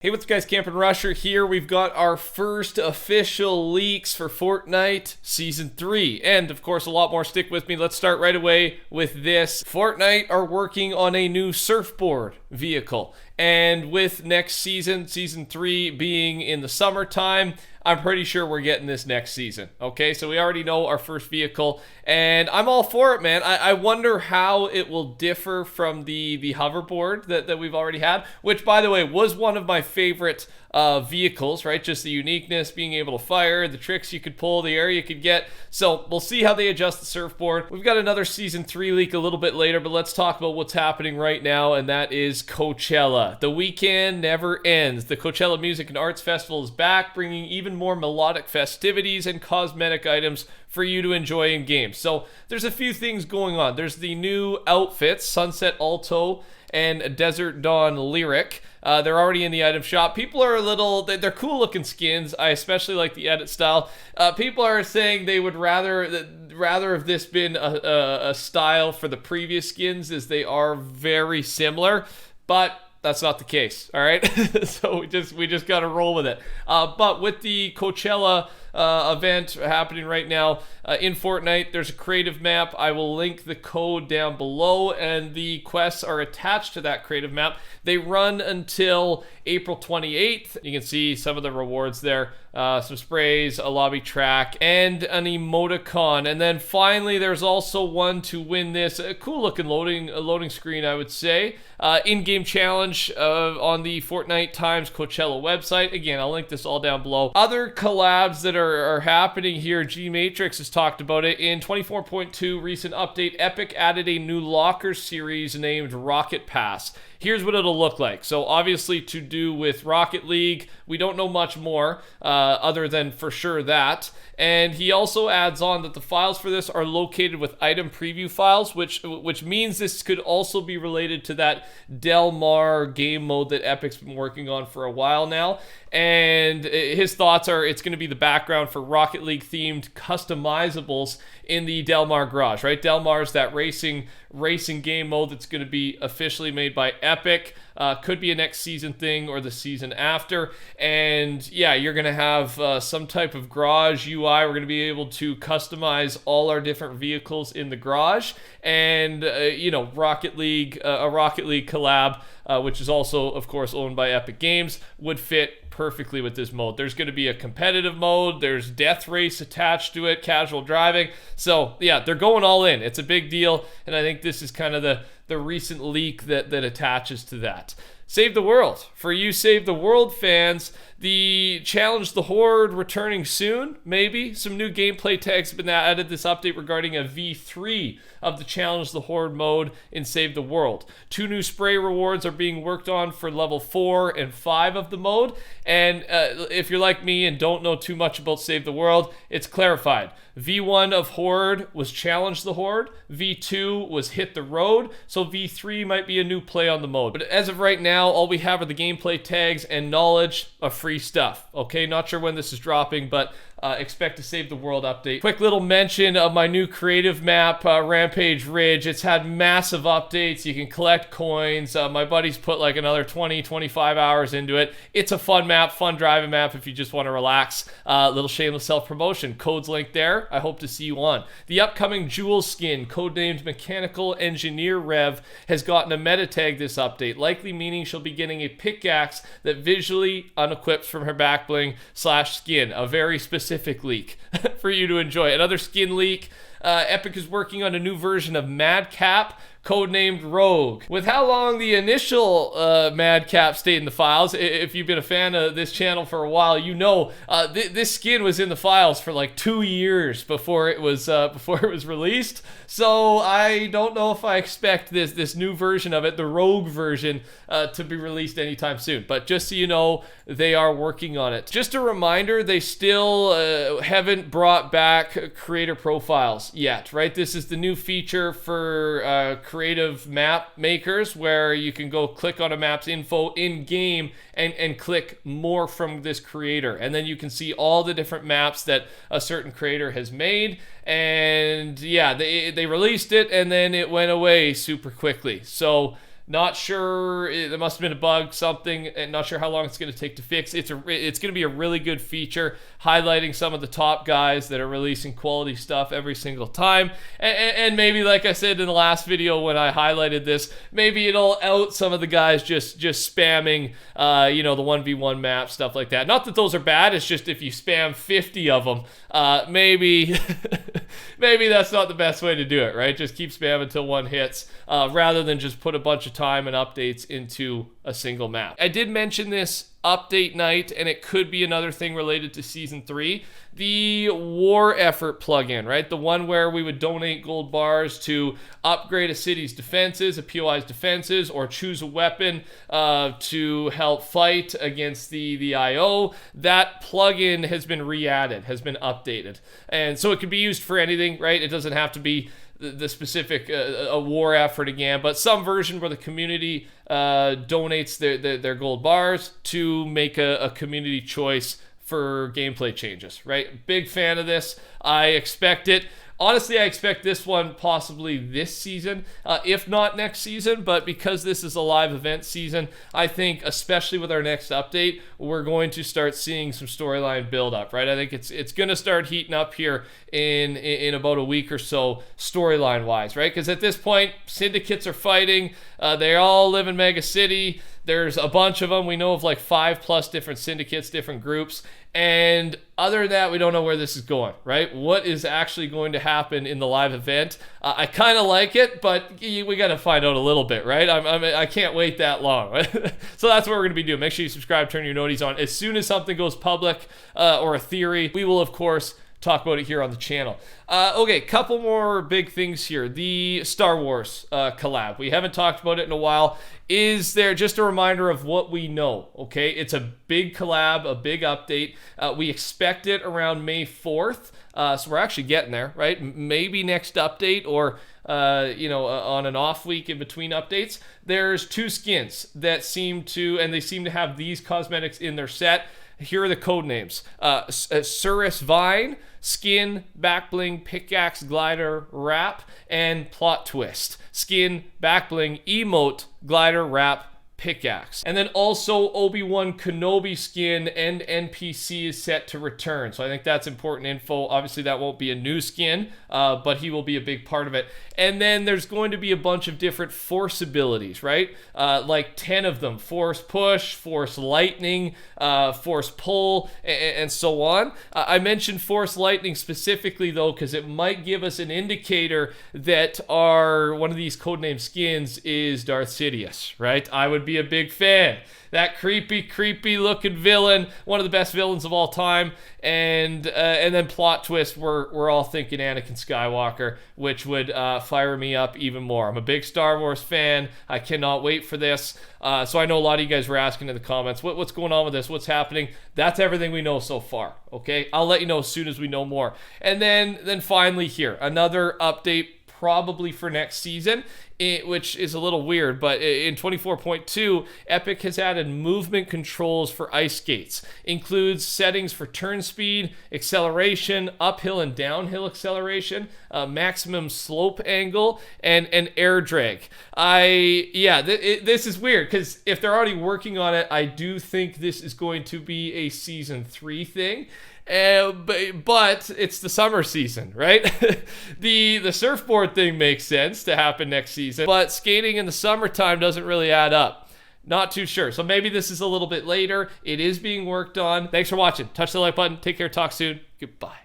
Hey, what's up guys, TheCampingRusher here. We've got our first official leaks for Fortnite Season 3. And of course, a lot more. Stick with me. Let's start right away with this. Fortnite are working on a new surfboard vehicle. And with next season, Season 3 being in the summertime, I'm pretty sure we're getting this next season. Okay, so we already know our first vehicle, and I'm all for it, man. I wonder how it will differ from the hoverboard that we've already had, which, by the way, was one of my favorite vehicles, right? Just the uniqueness, being able to fire, the tricks you could pull, the area you could get. So we'll see how they adjust the surfboard. We've got another Season 3 leak a little bit later, but let's talk about what's happening right now, and that is Coachella. The weekend never ends. The Coachella Music and Arts Festival is back, bringing even more melodic festivities and cosmetic items for you to enjoy in games. So there's a few things going on. There's the new outfits, Sunset Alto and Desert Dawn Lyric. They're already in the item shop. People are they're cool looking skins. I especially like the edit style. People are saying they would rather have this been a style for the previous skins, as they are very similar, but that's not the case. All right. So we just got to roll with it. But with the Coachella event happening right now in Fortnite, there's a creative map. I will link the code down below, and the quests are attached to that creative map. They run until April 28th. You can see some of the rewards there. Some sprays, a lobby track, and an emoticon. And then finally, there's also one to win this. A cool looking loading screen, I would say. In-game challenge on the Fortnite Times Coachella website. Again, I'll link this all down below. Other collabs that are happening here. G Matrix has talked about it. In 24.2 recent update, Epic added a new locker series named Rocket Pass. Here's what it'll look like. So obviously to do with Rocket League, we don't know much more other than for sure that. And he also adds on that the files for this are located with item preview files, which means this could also be related to that Del Mar game mode that Epic's been working on for a while now. And his thoughts are it's going to be the background for Rocket League themed customizables in the Del Mar garage, right? Del Mar's that racing game mode that's going to be officially made by Epic. Could be a next season thing or the season after. And yeah, you're going to have some type of garage UI. We're going to be able to customize all our different vehicles in the garage. And, Rocket League, a Rocket League collab, which is also, of course, owned by Epic Games, would fit perfectly with this mode. There's going to be a competitive mode. There's death race attached to it, casual driving. So yeah, they're going all in. It's a big deal, and I think this is kind of the recent leak that attaches to that. Save the World. For you Save the World fans, the Challenge the Horde returning soon, maybe. Some new gameplay tags have been added this update regarding a V3 of the Challenge the Horde mode in Save the World. 2 new spray rewards are being worked on for level 4 and 5 of the mode. And if you're like me and don't know too much about Save the World, it's clarified. V1 of Horde was Challenge the Horde. V2 was Hit the Road. So V3 might be a new play on the mode. But as of right now, all we have are the gameplay tags and knowledge of free stuff. Okay, not sure when this is dropping, but expect to Save the World update. Quick little mention of my new creative map, Rampage Ridge. It's had massive updates. You can collect coins. My buddies put like another 20-25 hours into it. It's a fun map, fun driving map if you just want to relax. Little shameless self-promotion. Code's linked there. I hope to see you on. The upcoming Jewel skin, codenamed Mechanical Engineer Rev, has gotten a meta tag this update, likely meaning she'll be getting a pickaxe that visually unequips from her back bling / skin. A very specific leak for you to enjoy. Another skin leak. Epic is working on a new version of Madcap, codenamed Rogue. With how long the initial Madcap stayed in the files, if you've been a fan of this channel for a while, you know this skin was in the files for like 2 years before it was released. So I don't know if I expect this new version of it, the Rogue version, to be released anytime soon. But just so you know, they are working on it. Just a reminder, they still haven't brought back creator profiles yet, right? This is the new feature for creative map makers, where you can go click on a map's info in game and click more from this creator, and then you can see all the different maps that a certain creator has made. And yeah, they released it and then it went away super quickly. So Not sure, there must have been a bug, something, and not sure how long it's going to take to fix. It's going to be a really good feature, highlighting some of the top guys that are releasing quality stuff every single time. And maybe, like I said in the last video when I highlighted this, maybe it'll out some of the guys just spamming, you know, the 1v1 map, stuff like that. Not that those are bad, it's just if you spam 50 of them, maybe maybe that's not the best way to do it, right? Just keep spamming until one hits, rather than just put a bunch of time and updates into a single map. I did mention this update night, and it could be another thing related to Season 3. The War Effort plugin, right? The one where we would donate gold bars to upgrade a city's defenses, a POI's defenses, or choose a weapon to help fight against the IO. That plugin has been re-added, has been updated. And so it can be used for anything, right? It doesn't have to be the specific a war effort again, but some version where the community donates their gold bars to make a community choice for gameplay changes, right? Big fan of this. I expect it. Honestly, I expect this one possibly this season, if not next season, but because this is a live event season, I think, especially with our next update, we're going to start seeing some storyline build up, right? I think it's going to start heating up here in about a week or so, storyline wise, right? Because at this point, syndicates are fighting. They all live in Mega City. There's a bunch of them. We know of like 5+ different syndicates, different groups. And other than that, we don't know where this is going, right? What is actually going to happen in the live event? I kind of like it, but we got to find out a little bit, right? I can't wait that long. Right? So that's what we're going to be doing. Make sure you subscribe, turn your noties on. As soon as something goes public or a theory, we will, of course, talk about it here on the channel. Okay, couple more big things here. The Star Wars collab. We haven't talked about it in a while. Is there just a reminder of what we know? Okay, it's a big collab, a big update. We expect it around May 4th. So we're actually getting there, right? Maybe next update or on an off week in between updates. There's 2 skins that seem to have these cosmetics in their set. Here are the code names. Surus Vine, Skin, Backbling, Pickaxe, Glider, Wrap, and Plot Twist. Skin, Backbling, Emote, Glider, Wrap, Pickaxe. And then also Obi-Wan Kenobi skin and NPC is set to return. So I think that's important info. Obviously that won't be a new skin, but he will be a big part of it. And then there's going to be a bunch of different force abilities, right? Like 10 of them. Force push, force lightning, force pull, and so on. I mentioned force lightning specifically though, because it might give us an indicator that one of these codename skins is Darth Sidious, right? I would be a big fan. That creepy looking villain, one of the best villains of all time, and then plot twist, we're all thinking Anakin Skywalker, which would fire me up even more. I'm a big Star Wars fan. I cannot wait for this. So I know a lot of you guys were asking in the comments, what's going on with this? What's happening? That's everything we know so far. Okay, I'll let you know as soon as we know more. And then finally here, another update probably for next season, which is a little weird, but in 24.2, Epic has added movement controls for ice skates. Includes settings for turn speed, acceleration, uphill and downhill acceleration, maximum slope angle, and air drag. This is weird, because if they're already working on it, I do think this is going to be a Season 3 thing. But it's the summer season, right? The surfboard thing makes sense to happen next season, but skating in the summertime doesn't really add up. Not too sure. So maybe this is a little bit later. It is being worked on. Thanks for watching. Touch the like button. Take care. Talk soon. Goodbye.